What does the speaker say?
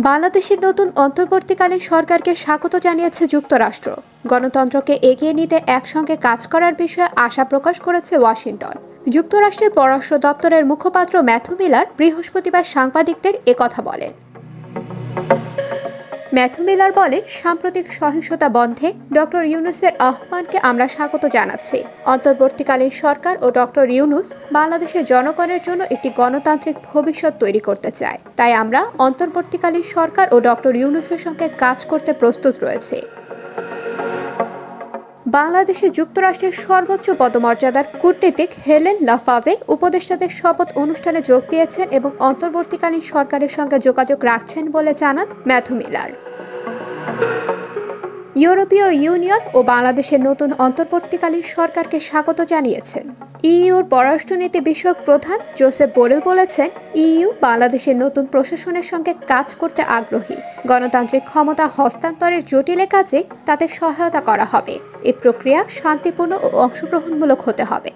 বাংলাদেশের নতুন অন্তর্বর্তীকালীন সরকারকে স্বাগত জানিয়েছে যুক্তরাষ্ট্র। গণতন্ত্রকে এগিয়ে নিতে একসঙ্গে কাজ করার বিষয়ে আশা প্রকাশ করেছে ওয়াশিংটন। যুক্তরাষ্ট্রের পররাষ্ট্র দপ্তরের মুখপাত্র ম্যাথু মিলার বৃহস্পতিবার সাংবাদিকদের একথা বলেন। ম্যাথু মিলার বলেন, সাম্প্রতিক সহিংসতা বন্ধে ডক্টর ইউনূসের আহ্বানকে আমরা স্বাগত জানাচ্ছি। অন্তর্বর্তীকালীন সরকার ও ডক্টর ইউনূস বাংলাদেশের জনগণের জন্য একটি গণতান্ত্রিক ভবিষ্যৎ তৈরি করতে চায়। তাই আমরা অন্তর্বর্তীকালীন সরকার ও ডক্টর ইউনূসের সঙ্গে কাজ করতে প্রস্তুত রয়েছে। বাংলাদেশে যুক্তরাষ্ট্রের সর্বোচ্চ পদমর্যাদার কূটনীতিক হেলেন লাফাভে উপদেষ্টাদের শপথ অনুষ্ঠানে যোগ দিয়েছেন এবং অন্তর্বর্তীকালীন সরকারের সঙ্গে যোগাযোগ রাখছেন বলে জানান ম্যাথু মিলার। ইউরোপীয় ইউনিয়ন ও বাংলাদেশের নতুন অন্তর্বর্তীকালীন সরকারকে স্বাগত জানিয়েছেন। ইইউর পররাষ্ট্রনীতি বিষয়ক প্রধান জোসেফ বোরেল বলেছেন, ইইউ বাংলাদেশের নতুন প্রশাসনের সঙ্গে কাজ করতে আগ্রহী। গণতান্ত্রিক ক্ষমতা হস্তান্তরের জটিল কাজে তাদের সহায়তা করা হবে। এই প্রক্রিয়া শান্তিপূর্ণ ও অংশগ্রহণমূলক হতে হবে।